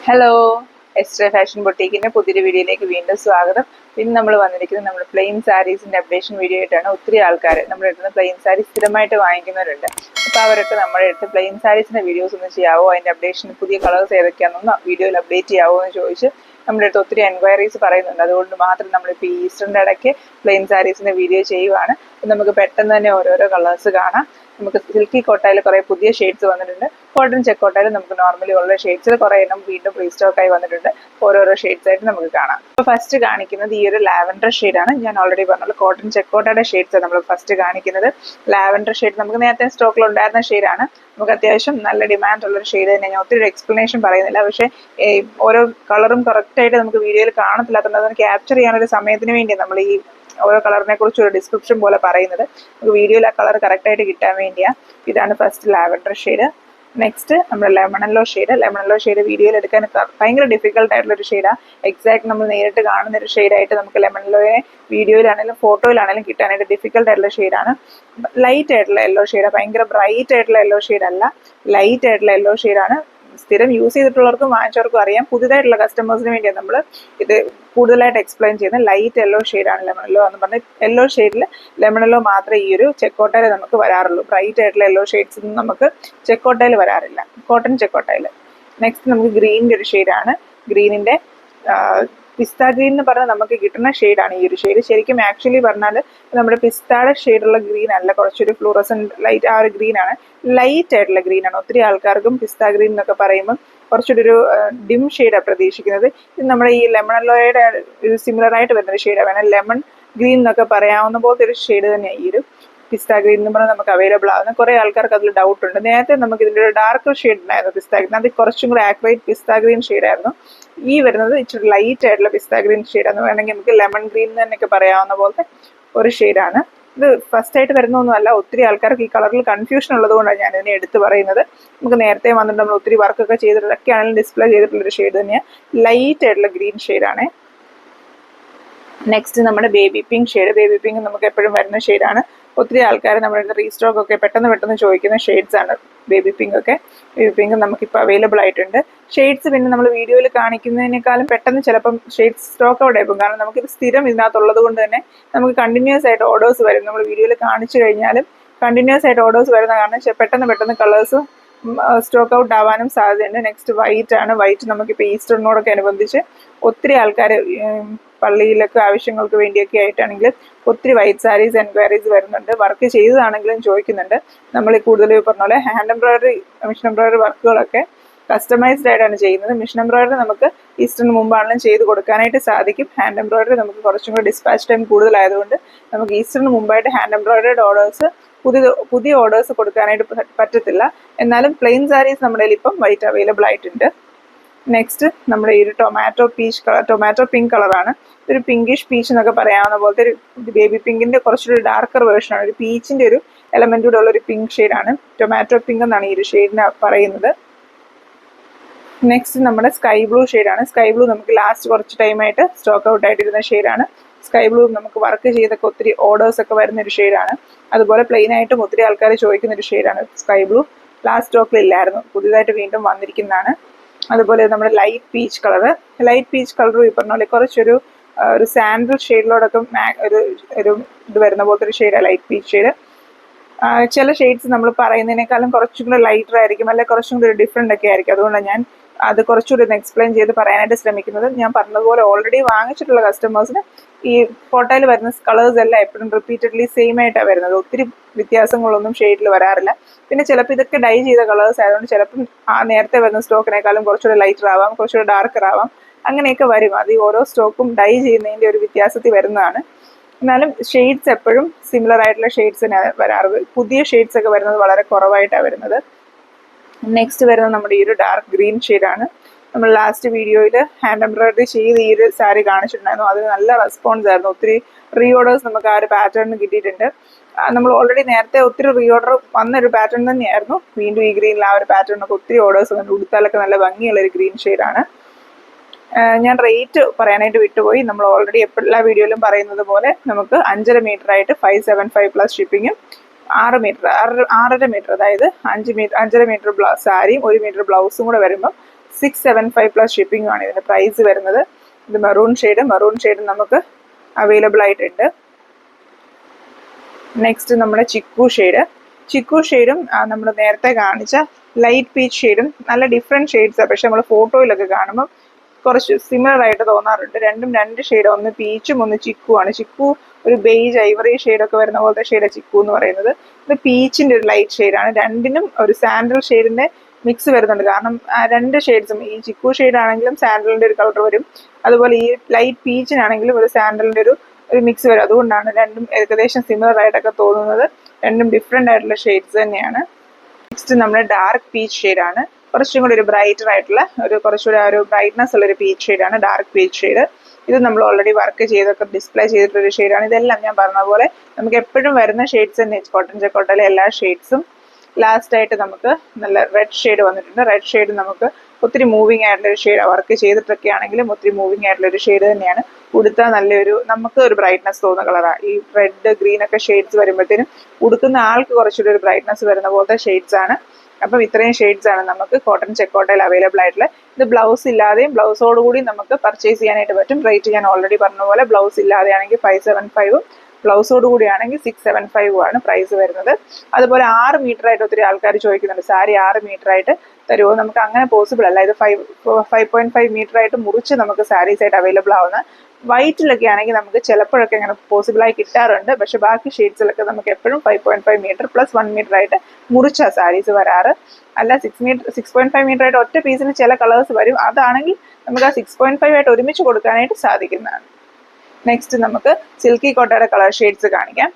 Hello, astray fashion ബൊട്ടീക്കിന്റെ പുതിയൊരു വീഡിയോയിലേക്ക് വീണ്ടും സ്വാഗതം. ഇന്ന് നമ്മൾ വന്നിരിക്കുന്നത് നമ്മുടെ പ്ലെയിൻ സാരീസിന്റെ അപ്ഡേഷൻ വീഡിയോ ആയിട്ടാണ്. ഒത്തിരി ആൾക്കാർ നമ്മുടെ അടുത്ത് പ്ലെയിൻ സാരി സ്ഥിരമായിട്ട് വാങ്ങിക്കുന്നവരുണ്ട്. അപ്പോൾ അവരൊക്കെ നമ്മുടെ അടുത്ത് പ്ലെയിൻ സാരീസിന്റെ വീഡിയോസ് ഒന്ന് ചെയ്യാവോ, അതിന്റെ അപ്ഡേഷൻ പുതിയ കളേഴ്സ് ഏതൊക്കെയാണെന്ന് വീഡിയോയിൽ അപ്ഡേറ്റ് ചെയ്യാവോ എന്ന് ചോദിച്ച് നമ്മുടെ അടുത്ത് ഒത്തിരി എൻക്വയറീസ് പറയുന്നുണ്ട്. അതുകൊണ്ട് മാത്രം നമ്മളിപ്പോൾ ഈ ഈസ്റ്ററിന്റെ ഇടയ്ക്ക് പ്ലെയിൻ സാരീസിന്റെ വീഡിയോ ചെയ്യുവാണ്. നമുക്ക് പെട്ടെന്ന് തന്നെ ഓരോരോ കളേഴ്സ് കാണാം. നമുക്ക് സിൽക്കി കോട്ടയിൽ കുറേ പുതിയ ഷെയ്ഡ്സ് വന്നിട്ടുണ്ട്. കോട്ടൺ ചെക്കോട്ടയിൽ നമുക്ക് നോർമലി ഉള്ള ഷെയ്ഡ്സിൽ കുറേ എണ്ണം വീണ്ടും റീസ്റ്റോക്ക് ആയി വന്നിട്ടുണ്ട്. ഓരോരോ ഷെയ്ഡ്സ് ആയിട്ട് നമുക്ക് കാണാം. അപ്പോൾ ഫസ്റ്റ് കാണിക്കുന്നത് ഈ ഒരു ലാവൻഡർ ഷെയ്ഡാണ്. ഞാൻ ഓൾറെഡി പറഞ്ഞത് കോട്ടൺ ചെക്കോട്ടയുടെ ഷെയ്ഡ്സ് നമ്മൾ ഫസ്റ്റ് കാണിക്കുന്നത്. ലാവൻഡർ ഷെയ്ഡ് നമുക്ക് നേരത്തെ സ്റ്റോക്കിൽ ഉണ്ടായിരുന്ന ഷെയ്ഡാണ്. നമുക്ക് അത്യാവശ്യം നല്ല ഡിമാൻഡ് ഉള്ളൊരു ഷെയ്ഡ് തന്നെ. ഞാൻ ഒത്തിരി എക്സ്പ്ലനേഷൻ പറയുന്നില്ല, പക്ഷേ ഓരോ കളറും കറക്റ്റായിട്ട് നമുക്ക് വീഡിയോയിൽ കാണത്തില്ലാത്തതുകൊണ്ട് അതിന് ക്യാപ്ചർ ചെയ്യാനൊരു സമയത്തിന് വേണ്ടി നമ്മൾ ഈ ഓരോ കളറിനെ കുറിച്ച് ഒരു ഡിസ്ക്രിപ്ഷൻ പോലെ പറയുന്നത്. നമുക്ക് വീഡിയോയിൽ ആ കളർ കറക്റ്റായിട്ട് കിട്ടാൻ വേണ്ടിയാണ്. ഇതാണ് ഫസ്റ്റ് ലാവൻഡർ ഷെയ്ഡ്. നെക്സ്റ്റ് നമ്മുടെ ലെമണല്ലോ ഷെയ്ഡ് വീഡിയോയിൽ എടുക്കാൻ ഭയങ്കര ഡിഫിക്കൽട്ട് ആയിട്ടുള്ള ഒരു ഷെയ്ഡാണ്. എക്സാക്ട് നമ്മൾ നേരിട്ട് കാണുന്ന ഒരു ഷെയ്ഡായിട്ട് നമുക്ക് ലെമണല്ലോയെ വീഡിയോയിലാണെങ്കിലും ഫോട്ടോയിലാണെങ്കിലും കിട്ടാനായിട്ട് ഡിഫിക്കൽട്ട് ആയിട്ടുള്ള ഷെയ്ഡാണ്. ലൈറ്റ് ആയിട്ടുള്ള യെല്ലോ ഷെയ്ഡാണ്. ഭയങ്കര ബ്രൈറ്റ് ആയിട്ടുള്ള യെല്ലോ ഷെയ്ഡ് അല്ല, ലൈറ്റ് ആയിട്ടുള്ള യെല്ലോ ഷെയ്ഡാണ്. സ്ഥിരം യൂസ് ചെയ്തിട്ടുള്ളവർക്കും വാങ്ങിച്ചവർക്കും അറിയാം. പുതുതായിട്ടുള്ള കസ്റ്റമേഴ്സിന് വേണ്ടിയാണ് നമ്മൾ ഇത് കൂടുതലായിട്ട് എക്സ്പ്ലെയിൻ ചെയ്യുന്നത്. ലൈറ്റ് യെല്ലോ ഷെയ്ഡാണ് ലെമണല്ലോ എന്ന് പറഞ്ഞാൽ. യെല്ലോ ഷെയ്ഡിൽ ലെമണല്ലോ മാത്രമേ ഈ ഒരു ചെക്കോട്ടയിൽ നമുക്ക് വരാറുള്ളൂ. ബ്രൈറ്റ് ആയിട്ടുള്ള യെല്ലോ ഷെയ്ഡ്സ് ഒന്നും നമുക്ക് ചെക്കോട്ടയിൽ വരാറില്ല, കോട്ടൺ ചെക്കോട്ടയിൽ. നെക്സ്റ്റ് നമുക്ക് ഗ്രീനിൻ്റെ ഒരു ഷെയ്ഡാണ്. ഗ്രീനിൻ്റെ പിസ്ത ഗ്രീൻ എന്ന് പറഞ്ഞാൽ നമുക്ക് കിട്ടുന്ന ഷെയ്ഡാണ് ഈ ഒരു ഷെയ്ഡ്. ശരിക്കും ആക്ച്വലി പറഞ്ഞാൽ നമ്മുടെ പിസ്തയുടെ ഷെയ്ഡുള്ള ഗ്രീൻ അല്ല, കുറച്ചൊരു ഫ്ലൂറസെന്റ് ലൈറ്റ് ആ ഒരു ഗ്രീനാണ്. ലൈറ്റ് ആയിട്ടുള്ള ഗ്രീനാണ്. ഒത്തിരി ആൾക്കാർക്കും പിസ്ത ഗ്രീൻ എന്നൊക്കെ പറയുമ്പോൾ കുറച്ചുകൂടി ഒരു ഡിം ഷെയ്ഡാണ് പ്രതീക്ഷിക്കുന്നത്. ഇത് നമ്മുടെ ഈ ലെമണല്ലോയുടെ ഒരു സിമിലർ ആയിട്ട് വരുന്നൊരു ഷെയ്ഡാണ്. വേണം ലെമൺ ഗ്രീൻ എന്നൊക്കെ പറയാവുന്ന പോലത്തെ ഒരു ഷെയ്ഡ് തന്നെയാണ് ഈ ഒരു പിസ്ത ഗ്രീൻ എന്ന് പറഞ്ഞാൽ നമുക്ക് അവൈലബിൾ ആവുന്ന. കുറേ ആൾക്കാർക്ക് അതിൽ ഡൗട്ട് ഉണ്ട്. നേരത്തെ നമുക്ക് ഇതിൻ്റെ ഒരു ഡാർക്ക് ഷെയ്ഡ് ഉണ്ടായിരുന്നു പിസ്ത ഗ്രീൻ. അത് കുറച്ചും കൂടെ ആക്യുറേറ്റ് പിസ്ത ഗ്രീൻ ഷെയ്ഡായിരുന്നു. ഈ വരുന്നത് ഇച്ചിരി ലൈറ്റ് ആയിട്ടുള്ള പിസ്ത ഗ്രീൻ ഷെയ്ഡാണ്. വേണമെങ്കിൽ നമുക്ക് ലെമൺ ഗ്രീൻ എന്നൊക്കെ പറയാവുന്ന പോലത്തെ ഒരു ഷെയ്ഡാണ്. ഇത് ഫസ്റ്റ് ആയിട്ട് വരുന്നൊന്നുമല്ല. ഒത്തിരി ആൾക്കാർക്ക് ഈ കളറിൽ കൺഫ്യൂഷൻ ഉള്ളത് കൊണ്ടാണ് ഞാൻ ഇതിനെ എടുത്ത് പറയുന്നത്. നമുക്ക് നേരത്തെ വന്നിട്ട് നമ്മൾ ഒത്തിരി വർക്കൊക്കെ ചെയ്തിട്ടൊക്കെ ആണെങ്കിലും ഡിസ്പ്ലേ ചെയ്തിട്ടുള്ളൊരു ഷെയ്ഡ് തന്നെയാണ്. ലൈറ്റ് ആയിട്ടുള്ള ഗ്രീൻ ഷെയ്ഡാണ്. നെക്സ്റ്റ് നമ്മുടെ baby pink shade. Baby pink നമുക്ക് എപ്പോഴും വരുന്ന ഷെയ്ഡാണ്. ഒത്തിരി ആൾക്കാർ നമ്മുടെ റീസ്റ്റോക്ക് ഒക്കെ പെട്ടെന്ന് ചോദിക്കുന്ന ഷെയ്ഡ്സ് ആണ് ബേബി പിങ്ക് ഒക്കെ. ബേബി പിങ്ക് നമുക്കിപ്പോൾ അവൈലബിൾ ആയിട്ടുണ്ട്. ഷെയ്ഡ്സ് പിന്നെ നമ്മൾ വീഡിയോയിൽ കാണിക്കുന്നതിനേക്കാളും പെട്ടെന്ന് ചിലപ്പം ഷെയ്ഡ്സ് സ്റ്റോക്ക് ഔട്ട് ആയിപ്പോകും. കാരണം നമുക്കിത് സ്ഥിരം ഇതിനകത്തുള്ളത് കൊണ്ട് തന്നെ നമുക്ക് കണ്ടിന്യൂസ് ആയിട്ട് ഓർഡേഴ്സ് വരും. നമ്മൾ വീഡിയോയിൽ കാണിച്ചു കഴിഞ്ഞാലും കണ്ടിന്യൂസ് ആയിട്ട് ഓർഡേഴ്സ് വരുന്ന കാരണം പെട്ടെന്ന് കളേഴ്സ് സ്റ്റോക്ക് ഔട്ട് ആവാനും സാധ്യതയുണ്ട്. നെക്സ്റ്റ് വൈറ്റ് ആണ്. വൈറ്റ് നമുക്കിപ്പോൾ ഈസ്റ്ററിനോടൊക്കെ അനുബന്ധിച്ച് ഒത്തിരി ആൾക്കാർ പള്ളിയിലൊക്കെ ആവശ്യങ്ങൾക്ക് വേണ്ടിയൊക്കെ ആയിട്ടാണെങ്കിൽ ഒത്തിരി വൈറ്റ് സാരീസ് എൻക്വയറീസ് വരുന്നുണ്ട്. വർക്ക് ചെയ്തതാണെങ്കിലും ചോദിക്കുന്നുണ്ട്. നമ്മൾ കൂടുതൽ പറഞ്ഞ പോലെ ഹാൻഡ് എംബ്രോയിഡറി, മിഷൻ എംബ്രോയിഡറി വർക്കുകളൊക്കെ കസ്റ്റമൈസ്ഡ് ആയിട്ടാണ് ചെയ്യുന്നത്. മിഷൻ എംബ്രോയിഡറി നമുക്ക് ഈസ്റ്ററിന് മുമ്പാണെങ്കിലും ചെയ്ത് കൊടുക്കാനായിട്ട് സാധിക്കും. ഹാൻഡ് എംബ്രോയിഡറി നമുക്ക് കുറച്ചും കൂടി ഡിസ്പാച്ച് ടൈം കൂടുതലായതുകൊണ്ട് നമുക്ക് ഈസ്റ്ററിന് മുമ്പായിട്ട് ഹാൻഡ് എംബ്രോയിഡറിയുടെ ഓർഡേഴ്സ് പുതിയ ഓർഡേഴ്സ് കൊടുക്കാനായിട്ട് പറ്റത്തില്ല. എന്നാലും പ്ലെയിൻ സാരീസ് നമ്മുടെ ഇപ്പം വൈറ്റ് അവൈലബിൾ ആയിട്ടുണ്ട്. നെക്സ്റ്റ് നമ്മുടെ ഈ ഒരു ടൊമാറ്റോ പിങ്ക് കളറാണ്. ഒരു പിങ്കിഷ് പീച്ച് എന്നൊക്കെ പറയാവുന്ന പോലത്തെ ഒരു ബേബി പിങ്കിന്റെ കുറച്ചൊരു ഡാർക്കർ വേർഷനാണ്. ഒരു പീച്ചിന്റെ ഒരു എലമെന്റ് കൂടെ ഉള്ള ഒരു പിങ്ക് ഷെയ്ഡാണ്. ടൊമാറ്റോ പിങ്ക് എന്നാണ് ഈ ഒരു ഷെയ്ഡിനെ പറയുന്നത്. നെക്സ്റ്റ് നമ്മുടെ സ്കൈ ബ്ലൂ ഷെയ്ഡാണ്. സ്കൈ ബ്ലൂ നമുക്ക് ലാസ്റ്റ് കുറച്ച് ടൈമായിട്ട് സ്റ്റോക്ക് ഔട്ട് ആയിട്ടിരുന്ന ഷെയ്ഡാണ്. സ്കൈ ബ്ലൂ നമുക്ക് വർക്ക് ചെയ്തൊക്കെ ഒത്തിരി ഓർഡേഴ്സ് ഒക്കെ വരുന്ന ഒരു ഷെയ്ഡാണ്. അതുപോലെ പ്ലെയിൻ ആയിട്ടും ഒത്തിരി ആൾക്കാർ ചോദിക്കുന്ന ഒരു ഷെയ്ഡാണ് സ്കൈ ബ്ലൂ. ലാസ്റ്റ് സ്റ്റോക്കിൽ ഇല്ലായിരുന്നു, പുതിയതായിട്ട് വീണ്ടും വന്നിരിക്കുന്നതാണ്. അതുപോലെ നമ്മുടെ ലൈറ്റ് പീച്ച് കളർ ഈ പറഞ്ഞ പോലെ കുറച്ചൊരു സാൻഡൽ ഷെയ്ഡിലോടൊക്കെ ഒരു ഇത് വരുന്ന പോലത്തെ ഒരു ഷെയ്ഡാണ് ലൈറ്റ് പീച്ച് ഷെയ്ഡ്. ചില ഷെയ്ഡ്സ് നമ്മൾ പറയുന്നതിനേക്കാളും കുറച്ചും കൂടെ ലൈറ്റർ ആയിരിക്കും, അല്ലെങ്കിൽ കുറച്ചും കൂടി ഡിഫറെൻ്റ് ഒക്കെ ആയിരിക്കും. അതുകൊണ്ടാണ് ഞാൻ അത് കുറച്ചുകൂടി ഒന്ന് എക്സ്പ്ലെയിൻ ചെയ്ത് പറയാനായിട്ട് ശ്രമിക്കുന്നത്. ഞാൻ പറഞ്ഞതുപോലെ ഓൾറെഡി വാങ്ങിച്ചിട്ടുള്ള കസ്റ്റമേഴ്സിന് ഈ ഫോട്ടോയിൽ വരുന്ന കളേഴ്സ് എല്ലാം എപ്പോഴും റിപ്പീറ്റഡ്ലി സെയിം ആയിട്ടാണ് വരുന്നത്. ഒത്തിരി വ്യത്യാസങ്ങളൊന്നും ഷെയ്ഡിൽ വരാറില്ല. പിന്നെ ചിലപ്പോൾ ഇതൊക്കെ ഡൈ ചെയ്ത കളേഴ്സ് ആയതുകൊണ്ട് ചിലപ്പം ആ നേരത്തെ വരുന്ന സ്റ്റോക്കിനേക്കാളും കുറച്ചുകൂടി ലൈറ്റർ ആവാം, കുറച്ചുകൂടി ഡാർക്കർ ആവാം, അങ്ങനെയൊക്കെ വരും. അത് ഈ ഓരോ സ്റ്റോക്കും ഡൈ ചെയ്യുന്നതിൻ്റെ ഒരു വ്യത്യാസത്തിൽ വരുന്നതാണ്. എന്നാലും ഷെയ്ഡ്സ് എപ്പോഴും സിമിലർ ആയിട്ടുള്ള ഷെയ്ഡ്സിന് വരാറ്. പുതിയ ഷെയ്ഡ്സ് ഒക്കെ വരുന്നത് വളരെ കുറവായിട്ടാണ് വരുന്നത്. നെക്സ്റ്റ് വരുന്നത് നമ്മുടെ ഈ ഒരു ഡാർക്ക് ഗ്രീൻ ഷെയ്ഡാണ്. നമ്മൾ ലാസ്റ്റ് വീഡിയോയിൽ ഹാൻഡ് എംബ്രോയിഡറി ചെയ്ത് ഈ ഒരു സാരി കാണിച്ചിട്ടുണ്ടായിരുന്നു. അതിന് നല്ല റെസ്പോൺസ് ആയിരുന്നു. ഒത്തിരി റീ ഓർഡേഴ്സ് നമുക്ക് ആ ഒരു പാറ്റേണിന് കിട്ടിയിട്ടുണ്ട്. നമ്മൾ ഓൾറെഡി നേരത്തെ ഒത്തിരി റീ ഓർഡർ വന്നൊരു പാറ്റേൺ തന്നെയായിരുന്നു. വീണ്ടും ഈ ഗ്രീനിൽ ആ ഒരു പാറ്റേണിനൊക്കെ ഒത്തിരി ഓർഡേഴ്സ് വന്നു. ഉടുത്താലൊക്കെ നല്ല ഭംഗിയുള്ളൊരു ഗ്രീൻ ഷെയ്ഡാണ്. ഞാൻ റേറ്റ് പറയാനായിട്ട് വിട്ടുപോയി. നമ്മൾ ഓൾറെഡി എല്ലാ വീഡിയോയിലും പറയുന്നത് പോലെ നമുക്ക് 5.5 മീറ്റർ ആയിട്ട് 575 പ്ലസ് ഷിപ്പിങ്ങും, 6.5 മീറ്റർ അതായത് 5.5 മീറ്റർ സാരിയും 1 മീറ്റർ ബ്ലൗസും കൂടെ വരുമ്പം 675 പ്ലസ് ഷിപ്പിംഗ് ആണ് ഇതിൻ്റെ പ്രൈസ് വരുന്നത്. ഇത് മെറൂൺ ഷെയ്ഡ് നമുക്ക് അവൈലബിൾ ആയിട്ടുണ്ട്. നെക്സ്റ്റ് നമ്മുടെ ചിക്കു ഷെയ്ഡും നമ്മൾ നേരത്തെ കാണിച്ച ലൈറ്റ് പീച്ച് ഷെയ്ഡും നല്ല ഡിഫറെൻറ്റ് ഷെയ്ഡ്സാണ്. പക്ഷെ നമ്മൾ ഫോട്ടോയിലൊക്കെ കാണുമ്പോൾ കുറച്ച് സിമിലർ ആയിട്ട് തോന്നാറുണ്ട്. രണ്ടും രണ്ട് ഷെയ്ഡ്, ഒന്ന് പീച്ചും ഒന്ന് ചിക്കുവാണ്. ചിക്കു ഒരു ബേജ് ഐവറി ഷെയ്ഡൊക്കെ വരുന്ന പോലത്തെ ഷെയ്ഡ് ചിക്കു എന്ന് പറയുന്നത്. ഇത് പീച്ചിൻ്റെ ഒരു ലൈറ്റ് ഷെയ്ഡാണ്. രണ്ടിനും ഒരു സാൻഡൽ ഷെയ്ഡിൻ്റെ മിക്സ് വരുന്നുണ്ട്. കാരണം രണ്ട് ഷെയ്ഡ്സും, ഈ ചിക്കു ഷെയ്ഡ് ആണെങ്കിലും സാൻഡലിൻ്റെ ഒരു കളർ വരും, അതുപോലെ ഈ ലൈറ്റ് പീച്ചിനാണെങ്കിലും ഒരു സാൻഡലിൻ്റെ ഒരു മിക്സ് വരും. അതുകൊണ്ടാണ് രണ്ടും ഏകദേശം സിമിലർ ആയിട്ടൊക്കെ തോന്നുന്നത്. രണ്ടും ഡിഫറെൻ്റ് ആയിട്ടുള്ള ഷെയ്ഡ്സ് തന്നെയാണ്. നെക്സ്റ്റ് നമ്മുടെ ഡാർക്ക് പീച്ച് ഷെയ്ഡാണ്. കുറച്ചും കൂടി ഒരു ബ്രൈറ്റർ ആയിട്ടുള്ള കുറച്ചുകൂടി ഒരു ബ്രൈറ്റ്നസ് ഉള്ള ഒരു പീച്ച് ഷെയ്ഡാണ് ഡാർക്ക് പീച്ച് ഷെയ്ഡ്. ഇത് നമ്മൾ ഓൾറെഡി വർക്ക് ചെയ്തൊക്കെ ഡിസ്പ്ലേ ചെയ്തിട്ടുള്ളൊരു ഷെയ്ഡാണ്. ഇതെല്ലാം ഞാൻ പറഞ്ഞ പോലെ നമുക്ക് എപ്പോഴും വരുന്ന ഷെയ്ഡ്സ് തന്നെ. കോട്ടൺ ചക്കോട്ടയിലെ എല്ലാ ഷെയ്ഡ്സും. ലാസ്റ്റ് ആയിട്ട് നമുക്ക് നല്ല റെഡ് ഷെയ്ഡ് വന്നിട്ടുണ്ട്. റെഡ് ഷെയ്ഡ് നമുക്ക് ഒത്തിരി മൂവിങ് ആയിട്ടുള്ളൊരു ഷെയ്ഡ്, വർക്ക് ചെയ്തിട്ടൊക്കെ ആണെങ്കിലും ഒത്തിരി മൂവിങ് ആയിട്ടുള്ളൊരു ഷെയ്ഡ് തന്നെയാണ്. ഉടുത്താൽ നല്ലൊരു നമുക്ക് ഒരു ബ്രൈറ്റ്നസ് തോന്നുന്ന കളറാണ്. ഈ റെഡ് ഗ്രീൻ ഒക്കെ ഷെയ്ഡ്സ് വരുമ്പോഴത്തേനും ഉടുക്കുന്ന ആൾക്ക് കുറച്ചുകൂടി ഒരു ബ്രൈറ്റ്നസ് വരുന്ന പോലത്തെ ഷെയ്ഡ്സ് ആണ്. അപ്പം ഇത്രയും ഷെയ്ഡ്സ് ആണ് നമുക്ക് കോട്ടൺ ചെക്കോട്ടയിൽ അവൈലബിൾ ആയിട്ടുള്ളത്. ഇത് ബ്ലൗസ് ഇല്ലാതെയും ബ്ലൗസോടുകൂടി നമുക്ക് പർച്ചേസ് ചെയ്യാനായിട്ട് പറ്റും. റേറ്റ് ഞാൻ ഓൾറെഡി പറഞ്ഞ പോലെ ബ്ലൗസ് ഇല്ലാതെയാണെങ്കിൽ 575, ബ്ലൗസോട് കൂടിയാണെങ്കിൽ 675 ആണ് പ്രൈസ് വരുന്നത്. അതുപോലെ 6 മീറ്റർ ആയിട്ട് ഒത്തിരി ആൾക്കാർ ചോദിക്കുന്നുണ്ട്, സാരി 6 മീറ്റർ ആയിട്ട് തരുമോ? നമുക്ക് അങ്ങനെ പോസിബിൾ അല്ല. ഇത് 5.5 മീറ്റർ ആയിട്ട് മുറിച്ച് നമുക്ക് സാരീസ് ആയിട്ട് അവൈലബിൾ ആവുന്ന. വൈറ്റിലൊക്കെ ആണെങ്കിൽ നമുക്ക് ചിലപ്പോഴൊക്കെ അങ്ങനെ പോസിബിളായി കിട്ടാറുണ്ട്. പക്ഷെ ബാക്കി ഷെയ്ഡ്സിലൊക്കെ നമുക്ക് എപ്പോഴും 5.5 മീറ്റർ പ്ലസ് 1 മീറ്റർ ആയിട്ട് മുറിച്ച സാരീസ് വരാറ്. അല്ല 6.5 മീറ്റർ ആയിട്ട് ഒറ്റ പീസിന് ചില കളേഴ്സ് വരും. അതാണെങ്കിൽ നമുക്ക് ആ 6.5 ആയിട്ട് ഒരുമിച്ച് കൊടുക്കാനായിട്ട് സാധിക്കുന്നതാണ്. നെക്സ്റ്റ് നമുക്ക് സിൽക്കി കോട്ടയുടെ കളർ ഷെയ്ഡ്സ് കാണിക്കാം.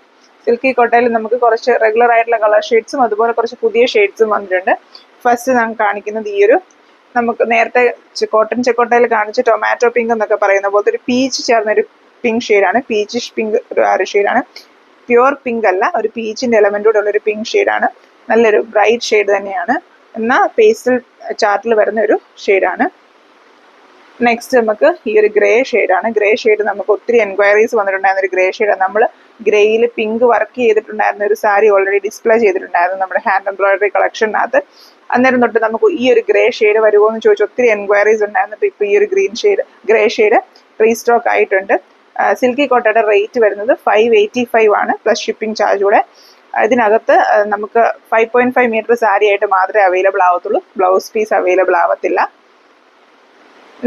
സിൽക്കി കോട്ടയിൽ നമുക്ക് കുറച്ച് റെഗുലർ ആയിട്ടുള്ള കളർ ഷെയ്ഡ്സും അതുപോലെ കുറച്ച് പുതിയ ഷെയ്ഡ്സും വന്നിട്ടുണ്ട്. ഫസ്റ്റ് ഞാൻ കാണിക്കുന്നത് ഈ ഒരു നമുക്ക് നേരത്തെ കോട്ടൺ ചെക്കോട്ടയിൽ കാണിച്ച് ടൊമാറ്റോ പിങ്ക് എന്നൊക്കെ പറയുന്ന പോലത്തെ ഒരു പീച്ച് ചേർന്നൊരു പിങ്ക് ഷെയ്ഡാണ്. പീച്ചിഷ് പിങ്ക് ഒരു ഷെയ്ഡാണ്. പ്യുവർ പിങ്ക് അല്ല, ഒരു പീച്ചിൻ്റെ എലമെൻ്റ് ഉള്ളൊരു പിങ്ക് ഷെയ്ഡാണ്. നല്ലൊരു ബ്രൈറ്റ് ഷെയ്ഡ് തന്നെയാണ്. എന്നാൽ പേസ്റ്റൽ ചാർട്ടിൽ വരുന്ന ഒരു ഷെയ്ഡാണ്. നെക്സ്റ്റ് നമുക്ക് ഈ ഒരു ഗ്രേ ഷെയ്ഡാണ്. ഗ്രേ ഷെയ്ഡ് നമുക്ക് ഒത്തിരി എൻക്വയറീസ് വന്നിട്ടുണ്ടായിരുന്ന ഒരു ഗ്രേ ഷെയ്ഡാണ്. നമ്മൾ ഗ്രേയിൽ പിങ്ക് വർക്ക് ചെയ്തിട്ടുണ്ടായിരുന്ന ഒരു സാരി ഓൾറെഡി ഡിസ്പ്ലേ ചെയ്തിട്ടുണ്ടായിരുന്നു നമ്മുടെ ഹാൻഡ് എംബ്രോയിഡറി കളക്ഷനകത്ത്. അന്നേരം തൊട്ട് നമുക്ക് ഈ ഒരു ഗ്രേ ഷെയ്ഡ് വരുമോ എന്ന് ചോദിച്ചു ഒത്തിരി എൻക്വയറീസ് ഉണ്ടായിരുന്നു. ഇപ്പോൾ ഈ ഒരു ഗ്രേ ഷെയ്ഡ് റീസ്റ്റോക്ക് ആയിട്ടുണ്ട്. സിൽക്കി കോട്ടയുടെ റേറ്റ് വരുന്നത് 585 ആണ് പ്ലസ് ഷിപ്പിംഗ് ചാർജ് കൂടെ. ഇതിനകത്ത് നമുക്ക് 5.5 മീറ്റർ സാരി ആയിട്ട് മാത്രമേ അവൈലബിൾ ആവത്തുള്ളൂ. ബ്ലൗസ് പീസ് അവൈലബിൾ ആവത്തില്ല.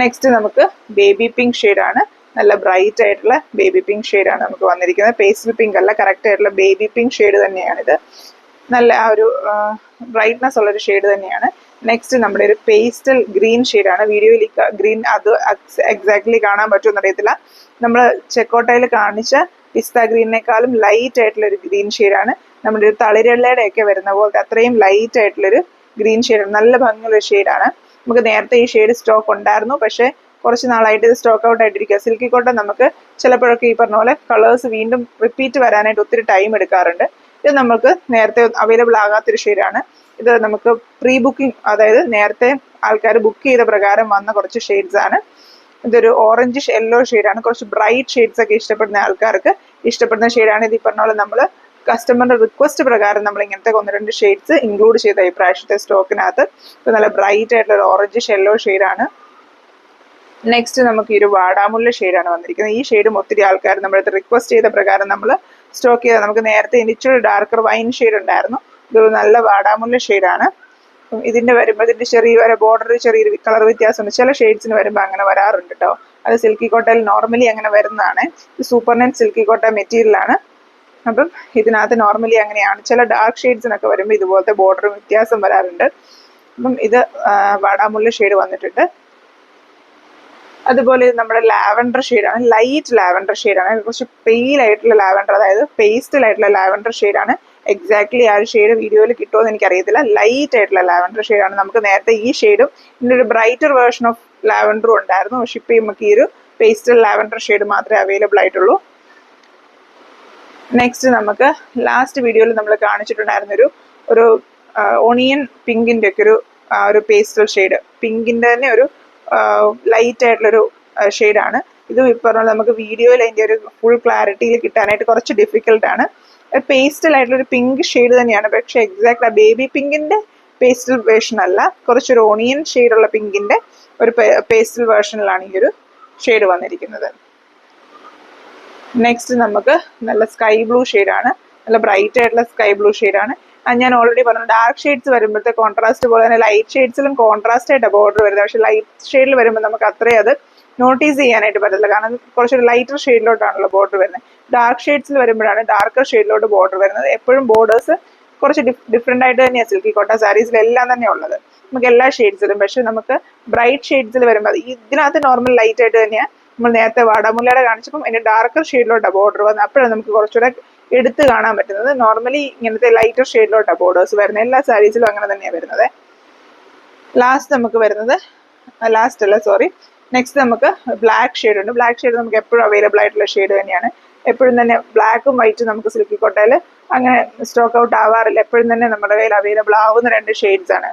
നെക്സ്റ്റ് നമുക്ക് ബേബി പിങ്ക് ഷെയ്ഡാണ്. നല്ല ബ്രൈറ്റ് ആയിട്ടുള്ള ബേബി പിങ്ക് ഷെയ്ഡാണ് നമുക്ക് വന്നിരിക്കുന്നത്. പേസ്റ്റൽ പിങ്ക് അല്ല, കറക്റ്റ് ആയിട്ടുള്ള ബേബി പിങ്ക് ഷെയ്ഡ് തന്നെയാണിത്. നല്ല ആ ഒരു ബ്രൈറ്റ്നസ് ഉള്ളൊരു ഷെയ്ഡ് തന്നെയാണ്. നെക്സ്റ്റ് നമ്മുടെ ഒരു പേസ്റ്റൽ ഗ്രീൻ ഷെയ്ഡാണ്. വീഡിയോയിൽ ഗ്രീൻ അത് എക്സാക്ട്ലി കാണാൻ പറ്റുമെന്ന് അറിയത്തില്ല. നമ്മൾ ചെക്കോട്ടയിൽ കാണിച്ച പിസ്ത ഗ്രീനേക്കാളും ലൈറ്റ് ആയിട്ടുള്ളൊരു ഗ്രീൻ ഷെയ്ഡാണ്. നമ്മുടെ ഒരു തളിരള്ളയുടെ ഒക്കെ വരുന്ന പോലത്തെ അത്രയും ലൈറ്റ് ആയിട്ടുള്ളൊരു ഗ്രീൻ ഷെയ്ഡാണ്. നല്ല ഭംഗിയുള്ളൊരു ഷെയ്ഡാണ്. നമുക്ക് നേരത്തെ ഈ ഷെയ്ഡ് സ്റ്റോക്ക് ഉണ്ടായിരുന്നു, പക്ഷേ കുറച്ച് നാളായിട്ട് ഇത് സ്റ്റോക്ക് ഔട്ട് ആയിട്ടിരിക്കുക. സിൽക്കി കോട്ടൺ നമുക്ക് ചിലപ്പോഴൊക്കെ ഈ പറഞ്ഞ പോലെ കളേഴ്സ് വീണ്ടും റിപ്പീറ്റ് വരാനായിട്ട് ഒത്തിരി ടൈം എടുക്കാറുണ്ട്. ഇത് നമുക്ക് നേരത്തെ അവൈലബിൾ ആകാത്തൊരു ഷെയ്ഡാണ്. ഇത് നമുക്ക് പ്രീ ബുക്കിംഗ്, അതായത് നേരത്തെ ആൾക്കാർ ബുക്ക് ചെയ്ത പ്രകാരം വന്ന കുറച്ച് ഷെയ്ഡ്സ് ആണ്. ഇതൊരു ഓറഞ്ചിഷ് യെല്ലോ ഷെയ്ഡാണ്. കുറച്ച് ബ്രൈറ്റ് ഷെയ്ഡ്സ് ഒക്കെ ഇഷ്ടപ്പെടുന്ന ആൾക്കാർക്ക് ഇഷ്ടപ്പെടുന്ന ഷെയ്ഡാണ്. ഇത് ഈ പറഞ്ഞ പോലെ നമ്മൾ കസ്റ്റമറുടെ റിക്വസ്റ്റ് പ്രകാരം നമ്മൾ ഇങ്ങനത്തെ 1-2 ഷെയ്ഡ്സ് ഇൻക്ലൂഡ് ചെയ്ത ഈ പ്രാവശ്യത്തെ സ്റ്റോക്കിനകത്ത്. ഇപ്പോൾ നല്ല ബ്രൈറ്റ് ആയിട്ടുള്ള ഒരു ഓറഞ്ചിഷ് യെല്ലോ ഷെയ്ഡാണ്. നെക്സ്റ്റ് നമുക്ക് ഈ ഒരു വാടാമുല്ല ഷെയ്ഡാണ് വന്നിരിക്കുന്നത്. ഈ ഷെയ്ഡും ഒത്തിരി ആൾക്കാർ നമ്മുടെ റിക്വസ്റ്റ് ചെയ്ത പ്രകാരം നമ്മൾ സ്റ്റോക്ക് ചെയ്ത. നമുക്ക് നേരത്തെ ഇനിച്ചൊരു ഡാർക്കർ വൈൻ ഷെയ്ഡ് ഉണ്ടായിരുന്നു. ഇതൊരു നല്ല വാടാമുല്ല ഷെയ്ഡാണ്. ഇതിൻ്റെ വരുമ്പോൾ ഇതിൻ്റെ ചെറിയ ബോർഡർ ചെറിയൊരു കളർ വ്യത്യാസമുണ്ട്. ചില ഷെയ്ഡ്സിന് വരുമ്പോൾ അങ്ങനെ വരാറുണ്ട് കേട്ടോ. അത് സിൽക്കി കോട്ടയിൽ നോർമലി അങ്ങനെ വരുന്നതാണ്. ഇത് സൂപ്പർ നെറ്റ് സിൽക്കി കോട്ട മെറ്റീരിയലാണ്. അപ്പം ഇതിനകത്ത് നോർമലി അങ്ങനെയാണ്. ചില ഡാർക്ക് ഷെയ്ഡ്സിനൊക്കെ വരുമ്പോൾ ഇതുപോലത്തെ ബോർഡർ വ്യത്യാസം വരാറുണ്ട്. അപ്പം ഇത് വാടാമുല്ല ഷെയ്ഡ് വന്നിട്ടുണ്ട്. അതുപോലെ നമ്മുടെ ലാവൻഡർ ഷെയ്ഡാണ്. ലൈറ്റ് ലാവൻഡർ ഷെയ്ഡാണ്. കുറച്ച് പെയിൽ ആയിട്ടുള്ള ലാവൻഡർ, അതായത് പേസ്റ്റൽ ആയിട്ടുള്ള ലാവൻഡർ ഷെയ്ഡാണ്. എക്സാക്ട്ലി ആ ഒരു ഷെയ്ഡ് വീഡിയോയിൽ കിട്ടുമോ എന്ന് എനിക്കറിയത്തില്ല. ലൈറ്റ് ആയിട്ടുള്ള ലാവൻഡർ ഷെയ്ഡാണ്. നമുക്ക് നേരത്തെ ഈ ഷെയ്ഡും ഇതിൻ്റെ ഒരു ബ്രൈറ്റർ വേർഷൻ ഓഫ് ലാവൻഡറും ഉണ്ടായിരുന്നു. പക്ഷെ ഇപ്പോൾ നമുക്ക് ഈ ഒരു പേസ്റ്റൽ ലാവൻഡർ ഷെയ്ഡ് മാത്രമേ അവൈലബിൾ ആയിട്ടുള്ളൂ. നെക്സ്റ്റ് നമുക്ക് ലാസ്റ്റ് വീഡിയോയിൽ നമ്മൾ കാണിച്ചിട്ടുണ്ടായിരുന്നൊരു ഓണിയൻ പിങ്കിൻ്റെ ഒക്കെ ഒരു പേസ്റ്റൽ ഷെയ്ഡ്. പിങ്കിൻ്റെ തന്നെ ഒരു ലൈറ്റ് ആയിട്ടുള്ളൊരു ഷെയ്ഡാണ്. ഇത് ഇപ്പോൾ നമുക്ക് വീഡിയോയിൽ അതിൻ്റെ ഒരു ഫുൾ ക്ലാരിറ്റിയിൽ കിട്ടാനായിട്ട് കുറച്ച് ഡിഫിക്കൽട്ടാണ്. പേസ്റ്റൽ ആയിട്ടുള്ളൊരു പിങ്ക് ഷെയ്ഡ് തന്നെയാണ്. പക്ഷേ എക്സാക്ട് ആ ബേബി പിങ്കിൻ്റെ പേസ്റ്റൽ വേർഷൻ അല്ല, കുറച്ചൊരു ഓണിയൻ ഷെയ്ഡുള്ള പിങ്കിൻ്റെ ഒരു പേസ്റ്റൽ വേർഷനിലാണ് ഈ ഒരു ഷെയ്ഡ് വന്നിരിക്കുന്നത്. നെക്സ്റ്റ് നമുക്ക് നല്ല സ്കൈ ബ്ലൂ ഷെയ്ഡാണ്, നല്ല ബ്രൈറ്റ് ആയിട്ടുള്ള സ്കൈ ബ്ലൂ ഷെയ്ഡാണ്. ഞാൻ ഓൾറെഡി പറഞ്ഞു ഡാർക്ക് ഷെയ്ഡ്സ് വരുമ്പോഴത്തെ കോൺട്രാസ്റ്റ് പോലെ തന്നെ ലൈറ്റ് ഷെയ്ഡ്സിലും കോൺട്രാസ്റ്റ് ആയിട്ട് ബോർഡർ വരുന്നത്. പക്ഷേ ലൈറ്റ് ഷെയ്ഡിൽ വരുമ്പോൾ നമുക്ക് അത്രയും അത് നോട്ടീസ് ചെയ്യാനായിട്ട് പറ്റില്ല, കാരണം കുറച്ചൊരു ലൈറ്റർ ഷെയ്ഡിലോട്ടാണല്ലോ ബോർഡർ വരുന്നത്. ഡാർക്ക് ഷെയ്ഡ്സിൽ വരുമ്പോഴാണ് ഡാർക്കർ ഷെയ്ഡിലോട്ട് ബോർഡർ വരുന്നത്. എപ്പോഴും ബോർഡേഴ്സ് കുറച്ച് ഡിഫറെൻ്റ് ആയിട്ട് തന്നെയാണ് സിൽക്കി കോട്ടൺ സാരീസിലെല്ലാം തന്നെ ഉള്ളത്, നമുക്ക് എല്ലാ ഷെയ്ഡ്സിലും. പക്ഷെ നമുക്ക് ബ്രൈറ്റ് ഷെയ്ഡ്സിൽ വരുമ്പോൾ ഇതിനകത്ത് നോർമൽ ലൈറ്റ് ആയിട്ട് തന്നെയാണ് നമ്മൾ നേരത്തെ വാടാമുല്ലയുടെ കാണിച്ചപ്പം അതിൻ്റെ ഡാർക്കർ ഷെയ്ഡിലോട്ടാണ് ബോർഡർ വന്നത്. അപ്പോഴാണ് നമുക്ക് കുറച്ചുകൂടെ എടുത്ത് കാണാൻ പറ്റുന്നത്. നോർമലി ഇങ്ങനത്തെ ലൈറ്റർ ഷെയ്ഡിലോട്ടാണ് ബോർഡേഴ്സ് വരുന്നത്, എല്ലാ സാരീസിലും അങ്ങനെ തന്നെയാണ് വരുന്നത്. നെക്സ്റ്റ് നമുക്ക് ബ്ലാക്ക് ഷെയ്ഡ് ഉണ്ട്. ബ്ലാക്ക് ഷെയ്ഡ് നമുക്ക് എപ്പോഴും അവൈലബിൾ ആയിട്ടുള്ള ഷെയ്ഡ് തന്നെയാണ്. എപ്പോഴും തന്നെ ബ്ലാക്കും വൈറ്റും നമുക്ക് സിൽക്കി കോട്ടയിൽ അങ്ങനെ സ്റ്റോക്ക് ഔട്ട് ആവാറില്ല, എപ്പോഴും തന്നെ നമ്മുടെ കയ്യിൽ അവൈലബിൾ ആവുന്ന 2 ഷെയ്ഡ്സ് ആണ്.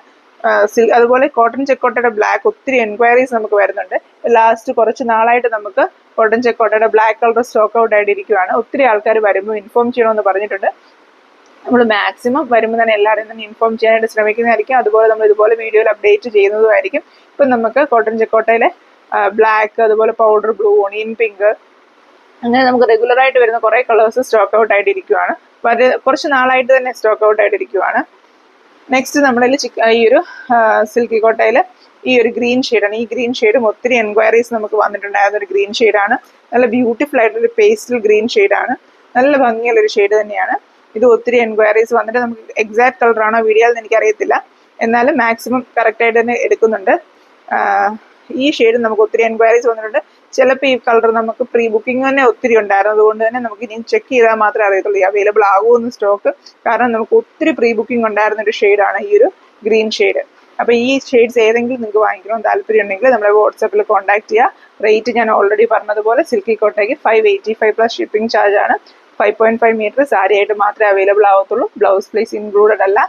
അതുപോലെ കോട്ടൺ ചെക്കോട്ടയുടെ ബ്ലാക്ക് ഒത്തിരി എൻക്വയറീസ് നമുക്ക് വരുന്നുണ്ട്. ലാസ്റ്റ് കുറച്ച് നാളായിട്ട് നമുക്ക് കോട്ടൺ ചെക്കോട്ടയുടെ ബ്ലാക്ക് കളർ സ്റ്റോക്ക് ഔട്ട് ആയിട്ടിരിക്കുകയാണ്. ഒത്തിരി ആൾക്കാർ വരുമ്പോൾ ഇൻഫോം ചെയ്യണമെന്ന് പറഞ്ഞിട്ടുണ്ട്. നമ്മൾ മാക്സിമം വരുമ്പോൾ തന്നെ എല്ലാവരെയും തന്നെ ഇൻഫോം ചെയ്യാനായിട്ട് ശ്രമിക്കുന്നതായിരിക്കും. അതുപോലെ നമ്മൾ ഇതുപോലെ വീഡിയോയിൽ അപ്ഡേറ്റ് ചെയ്യുന്നതുമായിരിക്കും. ഇപ്പം നമുക്ക് കോട്ടൺ ചെക്കോട്ടയിലെ ബ്ലാക്ക്, അതുപോലെ പൗഡർ ബ്ലൂ, ഓണിയൻ പിങ്ക്, അങ്ങനെ നമുക്ക് റെഗുലറായിട്ട് വരുന്ന കുറേ കളേഴ്സ് സ്റ്റോക്ക് ഔട്ട് ആയിട്ടിരിക്കുകയാണ്. അപ്പോൾ അത് കുറച്ച് നാളായിട്ട് തന്നെ സ്റ്റോക്ക് ഔട്ട് ആയിട്ടിരിക്കുകയാണ്. നെക്സ്റ്റ് നമ്മളിൽ ഈ ഒരു സിൽക്കി കോട്ടയിൽ ഈ ഒരു ഗ്രീൻ ഷെയ്ഡാണ്. ഈ ഗ്രീൻ ഷെയ്ഡും ഒത്തിരി എൻക്വയറീസ് നമുക്ക് വന്നിട്ടുണ്ടായിരുന്ന ഒരു ഗ്രീൻ ഷെയ്ഡാണ്. നല്ല ബ്യൂട്ടിഫുൾ ആയിട്ടൊരു പേസ്റ്റൽ ഗ്രീൻ ഷെയ്ഡാണ്, നല്ല ഭംഗിയുള്ളൊരു ഷെയ്ഡ് തന്നെയാണ്. ഇത് ഒത്തിരി എൻക്വയറീസ് വന്നിട്ട് നമുക്ക് എക്സാക്ട് കളറാണോ വീഡിയോയിൽ നിന്ന് എനിക്കറിയത്തില്ല, എന്നാലും മാക്സിമം കറക്റ്റായിട്ട് തന്നെ എടുക്കുന്നുണ്ട്. ഈ ഷെയ്ഡ് നമുക്ക് ഒത്തിരി എൻക്വയറീസ് വന്നിട്ടുണ്ട്. ചിലപ്പോൾ ഈ കളർ നമുക്ക് പ്രീ ബുക്കിംഗ് തന്നെ ഒത്തിരി ഉണ്ടായിരുന്നു, അതുകൊണ്ട് തന്നെ നമുക്ക് ഇനി ചെക്ക് ചെയ്താൽ മാത്രമേ അറിയത്തുള്ളൂ ഈ അവൈലബിൾ ആകുമെന്ന് സ്റ്റോക്ക്. കാരണം നമുക്ക് ഒത്തിരി പ്രീ ബുക്കിംഗ് ഉണ്ടായിരുന്ന ഒരു ഷെയ്ഡാണ് ഈ ഒരു ഗ്രീൻ ഷെയ്ഡ്. അപ്പോൾ ഈ ഷെയ്ഡ്സ് ഏതെങ്കിലും നിങ്ങൾക്ക് വാങ്ങിക്കണമെന്ന് താല്പര്യം ഉണ്ടെങ്കിൽ നമ്മളെ വാട്സാപ്പിൽ കോൺടാക്ട് ചെയ്യുക. റേറ്റ് ഞാൻ ഓൾറെഡി പറഞ്ഞതുപോലെ സിൽക്കി കോട്ടയ്ക്ക് 585 പ്ലസ് ഷിപ്പിംഗ് ചാർജ് ആണ്. 5.5 മീറ്റർ സാരി ആയിട്ട് മാത്രമേ അവൈലബിൾ ആവത്തുള്ളൂ, ബ്ലൗസ് പ്ലീസ് ഇൻക്ലൂഡഡ് അല്ല.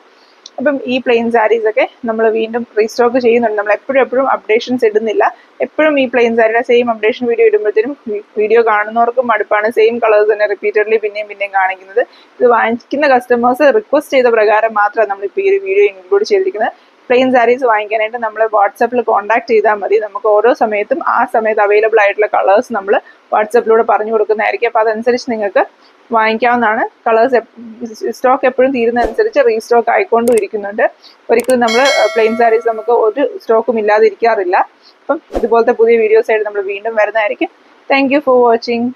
അപ്പം ഈ പ്ലെയിൻ സാരീസ് ഒക്കെ നമ്മൾ വീണ്ടും റീസ്റ്റോക്ക് ചെയ്യുന്നുണ്ട്. നമ്മൾ എപ്പോഴും അപ്ഡേഷൻസ് ഇടുന്നില്ല. എപ്പോഴും ഈ പ്ലെയിൻ സാരിയുടെ സെയിം അപ്ഡേഷൻ വീഡിയോ ഇടുമ്പോഴത്തേനും വീഡിയോ കാണുന്നവർക്കും മടുപ്പാണ്, സെയിം കളേഴ്സ് തന്നെ റിപ്പീറ്റഡ്ലി പിന്നെയും കാണിക്കുന്നത്. ഇത് വാങ്ങിക്കുന്ന കസ്റ്റമേഴ്സ് റിക്വസ്റ്റ് ചെയ്ത പ്രകാരം മാത്രമാണ് നമ്മളിപ്പോൾ ഈ ഒരു വീഡിയോ ഇൻക്ലൂഡ് ചെയ്തിരിക്കുന്നത്. പ്ലെയിൻ സാരീസ് വാങ്ങിക്കാനായിട്ട് നമ്മൾ വാട്സാപ്പിൽ കോൺടാക്ട് ചെയ്താൽ മതി. നമുക്ക് ഓരോ സമയത്തും ആ സമയത്ത് അവൈലബിൾ ആയിട്ടുള്ള കളേഴ്സ് നമ്മൾ വാട്സാപ്പിലൂടെ പറഞ്ഞു കൊടുക്കുന്നതായിരിക്കും. അപ്പോൾ അതനുസരിച്ച് നിങ്ങൾക്ക് വാങ്ങിക്കാവുന്നതാണ്. കളേഴ്സ് സ്റ്റോക്ക് എപ്പോഴും തീരുന്നതനുസരിച്ച് റീസ്റ്റോക്ക് ആയിക്കൊണ്ടും ഇരിക്കുന്നുണ്ട്. ഒരിക്കലും നമ്മൾ പ്ലെയിൻ സാരീസ് നമുക്ക് ഒരു സ്റ്റോക്കും ഇല്ലാതെ ഇരിക്കാറില്ല. അപ്പം ഇതുപോലത്തെ പുതിയ വീഡിയോസ് ആയിട്ട് നമ്മൾ വീണ്ടും വരുന്നതായിരിക്കും. Thank you for watching.